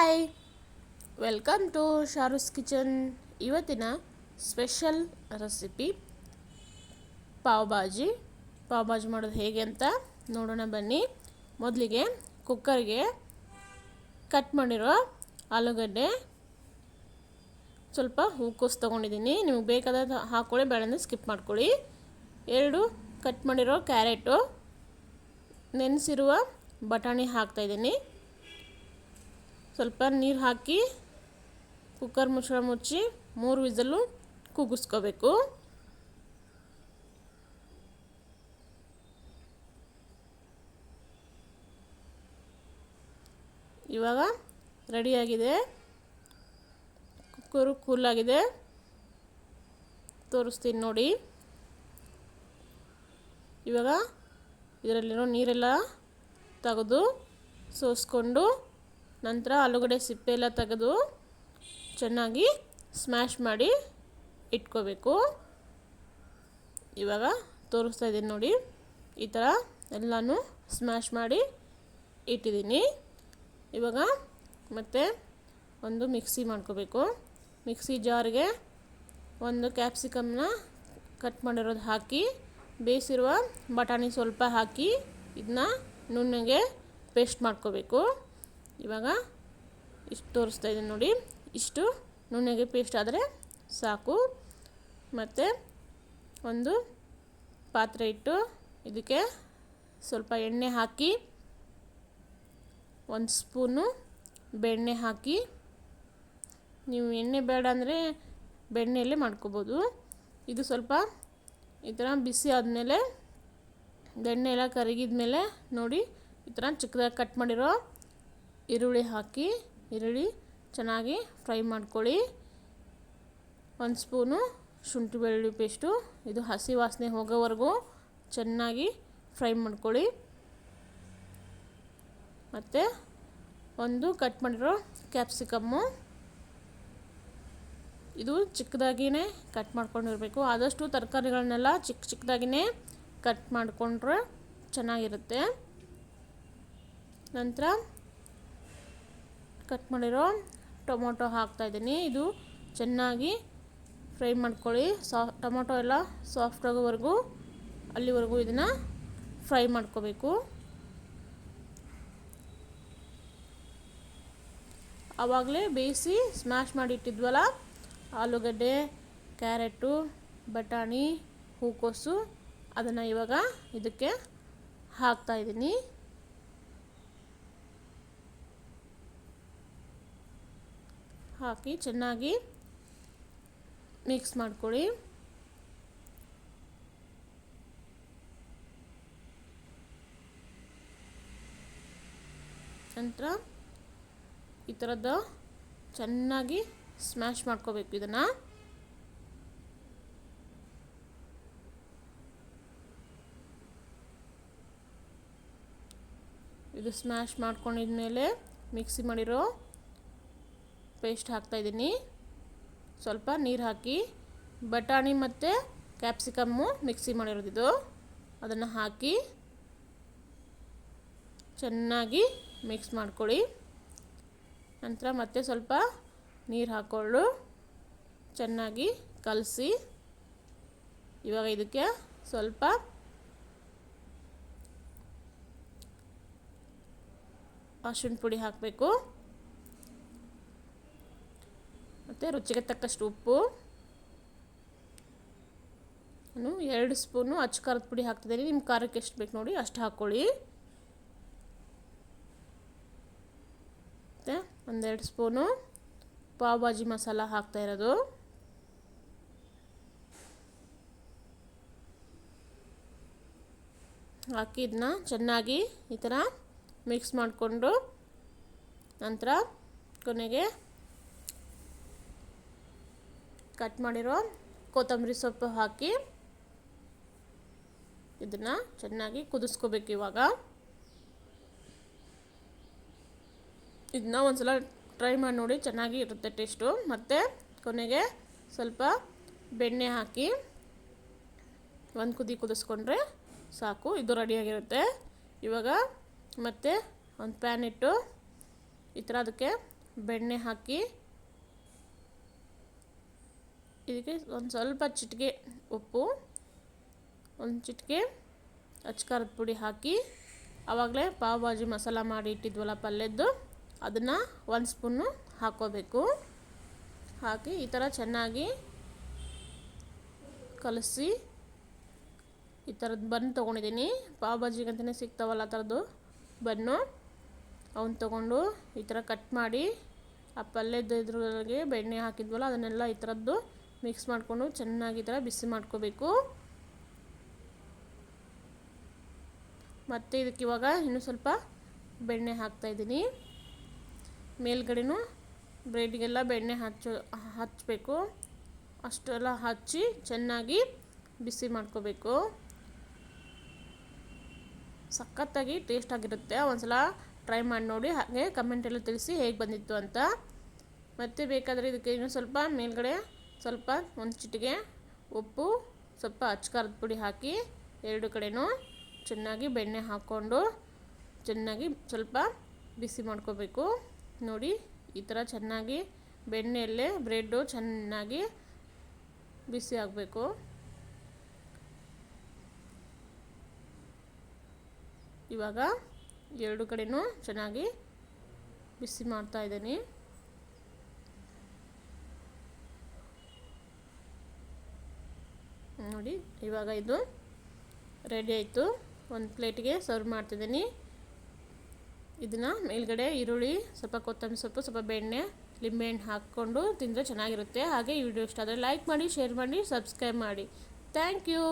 Hi, welcome to Sharu's kitchen. ಇವತ್ತಿನ special recipe pav bhaji ಮಾಡೋದು ಹೇಗೆ ಅಂತ ನೋಡೋಣ ಬನ್ನಿ. ಮೊದಲಿಗೆ ಕುಕ್ಕರ್ಗೆ ಕಟ್ ಮಾಡಿರೋ ಆಲೂಗಡ್ಡೆ ಸ್ವಲ್ಪ ಹೂಕೋಸು ತೊಗೊಂಡಿದ್ದೀನಿ. ನಿಮಗೆ ಬೇಕಾದ ಹಾಕ್ಕೊಳ್ಳಿ, ಬೇಡ ಸ್ಕಿಪ್ ಮಾಡ್ಕೊಳ್ಳಿ. 2 ಕಟ್ ಮಾಡಿರೋ ಕ್ಯಾರೆಟು, ನೆನೆಸಿರುವ ಬಟಾಣಿ ಹಾಕ್ತಾಯಿದ್ದೀನಿ. ಸ್ವಲ್ಪ ನೀರು ಹಾಕಿ ಕುಕ್ಕರ್ ಮುಚ್ಚಳ ಮುಚ್ಚಿ 3 ವಿಸಲು ಕೂಗಿಸ್ಕೋಬೇಕು. ಇವಾಗ ರೆಡಿಯಾಗಿದೆ, ಕುಕ್ಕರು ಕೂಲಾಗಿದೆ. ತೋರಿಸ್ತೀನಿ ನೋಡಿ. ಇವಾಗ ಇದರಲ್ಲಿರೋ ನೀರೆಲ್ಲ ತೆಗೆದು ಸೋಸ್ಕೊಂಡು ನಂತರ ಆಲೂಗಡ್ಡೆ ಸಿಪ್ಪೆ ಎಲ್ಲ ತೆಗೆದು ಚೆನ್ನಾಗಿ ಸ್ಮ್ಯಾಶ್ ಮಾಡಿ ಇಟ್ಕೋಬೇಕು. ಇವಾಗ ತೋರಿಸ್ತಾ ಇದ್ದೀನಿ ನೋಡಿ, ಈ ಥರ ಎಲ್ಲನೂ ಸ್ಮ್ಯಾಶ್ ಮಾಡಿ ಇಟ್ಟಿದ್ದೀನಿ. ಇವಾಗ ಮತ್ತೆ ಒಂದು ಮಿಕ್ಸಿ ಮಾಡ್ಕೋಬೇಕು. ಮಿಕ್ಸಿ ಜಾರ್ಗೆ ಒಂದು ಕ್ಯಾಪ್ಸಿಕಮ್ನ ಕಟ್ ಮಾಡಿರೋದು ಹಾಕಿ, ಬೇಯಿಸಿರುವ ಬಟಾಣಿ ಸ್ವಲ್ಪ ಹಾಕಿ ಇದನ್ನ ನುಣ್ಣಗೆ ಪೇಸ್ಟ್ ಮಾಡ್ಕೋಬೇಕು. ಇವಾಗ ಇಷ್ಟು ತೋರಿಸ್ತಾ ಇದ್ದೀನಿ ನೋಡಿ, ಇಷ್ಟು ನುಣ್ಣಗೆ ಪೇಸ್ಟ್ ಆದರೆ ಸಾಕು. ಮತ್ತು ಒಂದು ಪಾತ್ರೆ ಇಟ್ಟು ಇದಕ್ಕೆ ಸ್ವಲ್ಪ ಎಣ್ಣೆ ಹಾಕಿ 1 ಸ್ಪೂನು ಬೆಣ್ಣೆ ಹಾಕಿ, ನೀವು ಎಣ್ಣೆ ಬೇಡ ಅಂದರೆ ಬೆಣ್ಣೆಯಲ್ಲೇ ಮಾಡ್ಕೋಬೋದು. ಇದು ಸ್ವಲ್ಪ ಈ ಥರ ಬಿಸಿ ಆದಮೇಲೆ ಬೆಣ್ಣೆ ಎಲ್ಲ ಕರಗಿದ ಮೇಲೆ ನೋಡಿ, ಈ ಥರ ಚಿಕ್ಕದಾಗಿ ಕಟ್ ಮಾಡಿರೋ ಈರುಳ್ಳಿ ಹಾಕಿ, ಈರುಳ್ಳಿ ಚೆನ್ನಾಗಿ ಫ್ರೈ ಮಾಡ್ಕೊಳ್ಳಿ. 1 ಸ್ಪೂನು ಶುಂಠಿ ಬೆಳ್ಳುಳ್ಳಿ ಪೇಸ್ಟು, ಇದು ಹಸಿ ವಾಸನೆ ಹೋಗೋವರೆಗೂ ಚೆನ್ನಾಗಿ ಫ್ರೈ ಮಾಡ್ಕೊಳ್ಳಿ. ಮತ್ತು ಒಂದು ಕಟ್ ಮಾಡಿರೋ ಕ್ಯಾಪ್ಸಿಕಮ್ಮು, ಇದು ಚಿಕ್ಕದಾಗಿಯೇ ಕಟ್ ಮಾಡ್ಕೊಂಡಿರಬೇಕು. ಆದಷ್ಟು ತರಕಾರಿಗಳನ್ನೆಲ್ಲ ಚಿಕ್ಕದಾಗಿಯೇ ಕಟ್ ಮಾಡಿಕೊಂಡ್ರೆ ಚೆನ್ನಾಗಿರುತ್ತೆ. ನಂತರ ಕಟ್ ಮಾಡಿರೋ ಟೊಮೊಟೊ ಹಾಕ್ತಾಯಿದ್ದೀನಿ. ಇದು ಚೆನ್ನಾಗಿ ಫ್ರೈ ಮಾಡ್ಕೊಳ್ಳಿ. ಟೊಮೊಟೊ ಎಲ್ಲ ಸಾಫ್ಟ್ ಆಗೋವರೆಗೂ ಅಲ್ಲಿವರೆಗೂ ಇದನ್ನು ಫ್ರೈ ಮಾಡ್ಕೋಬೇಕು. ಆವಾಗಲೇ ಬೇಯಿಸಿ ಸ್ಮ್ಯಾಶ್ ಮಾಡಿ ಇಟ್ಟಿದ್ವಲ್ಲ ಆಲೂಗಡ್ಡೆ, ಕ್ಯಾರೆಟು, ಬಟಾಣಿ, ಹೂಕೋಸು, ಅದನ್ನು ಇವಾಗ ಇದಕ್ಕೆ ಹಾಕ್ತಾಯಿದ್ದೀನಿ. ಹಾಕಿ ಚೆನ್ನಾಗಿ ಮಿಕ್ಸ್ ಮಾಡ್ಕೊಳ್ಳಿ. ನಂತರ ಈ ಥರದ್ದು ಚೆನ್ನಾಗಿ ಸ್ಮ್ಯಾಶ್ ಮಾಡ್ಕೋಬೇಕು ಇದನ್ನು. ಇದು ಸ್ಮ್ಯಾಶ್ ಮಾಡ್ಕೊಂಡಿದ್ಮೇಲೆ ಮಿಕ್ಸಿ ಮಾಡಿರೋ ಪೇಸ್ಟ್ ಹಾಕ್ತಾಯಿದ್ದೀನಿ. ಸ್ವಲ್ಪ ನೀರು ಹಾಕಿ ಬಟಾಣಿ ಮತ್ತು ಕ್ಯಾಪ್ಸಿಕಮ್ಮು ಮಿಕ್ಸಿ ಮಾಡಿರೋದಿದು ಅದನ್ನು ಹಾಕಿ ಚೆನ್ನಾಗಿ ಮಿಕ್ಸ್ ಮಾಡ್ಕೊಳ್ಳಿ. ನಂತರ ಮತ್ತೆ ಸ್ವಲ್ಪ ನೀರು ಹಾಕ್ಕೊಂಡು ಚೆನ್ನಾಗಿ ಕಲಸಿ, ಇವಾಗ ಇದಕ್ಕೆ ಸ್ವಲ್ಪ ಅರಿಶಿಣ ಪುಡಿ ಹಾಕಬೇಕು. ಮತ್ತು ರುಚಿಗೆ ತಕ್ಕಷ್ಟು ಉಪ್ಪು. ನಾನು 2 ಸ್ಪೂನು ಅಚ್ಚ ಖಾರದ ಪುಡಿ ಹಾಕ್ತಿದ್ದೀನಿ. ನಿಮ್ಮ ಖಾರಕ್ಕೆ ಎಷ್ಟು ಬೇಕು ನೋಡಿ ಅಷ್ಟು ಹಾಕ್ಕೊಳ್ಳಿ. ಮತ್ತು 1-2 ಸ್ಪೂನು ಪಾವ್ ಭಾಜಿ ಮಸಾಲ ಹಾಕ್ತಾಯಿರೋದು. ಹಾಕಿ ಇದನ್ನ ಚೆನ್ನಾಗಿ ಈ ಥರ ಮಿಕ್ಸ್ ಮಾಡಿಕೊಂಡು ನಂತರ ಕೊನೆಗೆ ಕಟ್ ಮಾಡಿರೋ ಕೊತ್ತಂಬರಿ ಸೊಪ್ಪು ಹಾಕಿ ಇದನ್ನು ಚೆನ್ನಾಗಿ ಕುದಿಸ್ಕೋಬೇಕು. ಇವಾಗ ಇದನ್ನ ಒಂದ್ಸಲ ಟ್ರೈ ಮಾಡಿ ನೋಡಿ, ಚೆನ್ನಾಗಿ ಇರುತ್ತೆ ಟೇಸ್ಟು. ಮತ್ತು ಕೊನೆಗೆ ಸ್ವಲ್ಪ ಬೆಣ್ಣೆ ಹಾಕಿ ಒಂದು ಕುದಿ ಕುದಿಸ್ಕೊಂಡ್ರೆ ಸಾಕು, ಇದು ರೆಡಿಯಾಗಿರುತ್ತೆ. ಇವಾಗ ಮತ್ತೆ ಒಂದು ಪ್ಯಾನ್ ಇಟ್ಟು ಈ ಥರ ಅದಕ್ಕೆ ಬೆಣ್ಣೆ ಹಾಕಿ ಇದಕ್ಕೆ ಒಂದು ಸ್ವಲ್ಪ ಚಿಟಿಕೆ ಉಪ್ಪು, ಒಂದು ಚಿಟಿಕೆ ಅಚ್ಕಾರದ ಪುಡಿ ಹಾಕಿ ಆವಾಗಲೇ ಪಾವ್ ಭಾಜಿ ಮಸಾಲ ಮಾಡಿ ಇಟ್ಟಿದ್ವಲ್ಲ ಪಲ್ಯದ್ದು, ಅದನ್ನು 1 ಸ್ಪೂನು ಹಾಕ್ಕೋಬೇಕು. ಹಾಕಿ ಈ ಥರ ಚೆನ್ನಾಗಿ ಕಲಸಿ ಈ ಥರದ್ದು ಬನ್ ತೊಗೊಂಡಿದ್ದೀನಿ. ಪಾವ್ ಭಾಜಿಗಂತಲೇ ಸಿಗ್ತಾವಲ್ಲ ಆ ಥರದ್ದು ಬನ್ನು, ಅವನ್ನ ತೊಗೊಂಡು ಈ ಥರ ಕಟ್ ಮಾಡಿ ಆ ಪಲ್ಯದ ಇದ್ರೊಳಗೆ ಬೆಣ್ಣೆ ಹಾಕಿದ್ವಲ್ಲ ಅದನ್ನೆಲ್ಲ ಈ ಥರದ್ದು ಮಿಕ್ಸ್ ಮಾಡಿಕೊಂಡು ಚೆನ್ನಾಗಿ ಈ ಥರ ಬಿಸಿ ಮಾಡ್ಕೋಬೇಕು. ಮತ್ತು ಇದಕ್ಕೆ ಇವಾಗ ಇನ್ನೂ ಸ್ವಲ್ಪ ಬೆಣ್ಣೆ ಹಾಕ್ತಾಯಿದ್ದೀನಿ. ಮೇಲ್ಗಡೆನೂ ಬ್ರೆಡ್ಗೆಲ್ಲ ಬೆಣ್ಣೆ ಹಚ್ಚಬೇಕು. ಅಷ್ಟೆಲ್ಲ ಹಚ್ಚಿ ಚೆನ್ನಾಗಿ ಬಿಸಿ ಮಾಡ್ಕೋಬೇಕು. ಸಖತ್ತಾಗಿ ಟೇಸ್ಟಾಗಿರುತ್ತೆ. ಒಂದ್ಸಲ ಟ್ರೈ ಮಾಡಿ ನೋಡಿ, ಹಾಗೆ ಕಮೆಂಟೆಲ್ಲ ತಿಳಿಸಿ ಹೇಗೆ ಬಂದಿತ್ತು ಅಂತ. ಮತ್ತು ಬೇಕಾದರೆ ಇದಕ್ಕೆ ಇನ್ನೂ ಸ್ವಲ್ಪ ಮೇಲ್ಗಡೆ ಸ್ವಲ್ಪ ಒಂದು ಚಿಟಿಕೆ ಉಪ್ಪು, ಸ್ವಲ್ಪ ಅಚ್ಕಾರದ ಪುಡಿ ಹಾಕಿ 2 ಕಡೆನೂ ಚೆನ್ನಾಗಿ ಬೆಣ್ಣೆ ಹಾಕ್ಕೊಂಡು ಚೆನ್ನಾಗಿ ಸ್ವಲ್ಪ ಬಿಸಿ ಮಾಡ್ಕೋಬೇಕು. ನೋಡಿ ಈ ಥರ ಚೆನ್ನಾಗಿ ಬೆಣ್ಣೆಯಲ್ಲೇ ಬ್ರೆಡ್ಡು ಚೆನ್ನಾಗಿ ಬಿಸಿ ಆಗಬೇಕು. ಇವಾಗ 2 ಕಡೆನೂ ಚೆನ್ನಾಗಿ ಬಿಸಿ ಮಾಡ್ತಾ ಇದ್ದೀನಿ. ನೋಡಿ ಇವಾಗ ಇದು ರೆಡಿ ಆಯಿತು. ಒಂದು ಪ್ಲೇಟಿಗೆ ಸರ್ವ್ ಮಾಡ್ತಿದ್ದೀನಿ. ಇದನ್ನು ಮೇಲ್ಗಡೆ ಈರುಳ್ಳಿ, ಸ್ವಲ್ಪ ಕೊತ್ತಂಬರಿ ಸೊಪ್ಪು, ಸ್ವಲ್ಪ ಬೆಣ್ಣೆ, ಲಿಂಬೆಹಣ್ಣು ಹಾಕ್ಕೊಂಡು ತಿಂದರೆ ಚೆನ್ನಾಗಿರುತ್ತೆ. ಹಾಗೆ ಈ ವಿಡಿಯೋ ಇಷ್ಟ ಆದರೆ ಲೈಕ್ ಮಾಡಿ, ಶೇರ್ ಮಾಡಿ, ಸಬ್ಸ್ಕ್ರೈಬ್ ಮಾಡಿ. Thank you.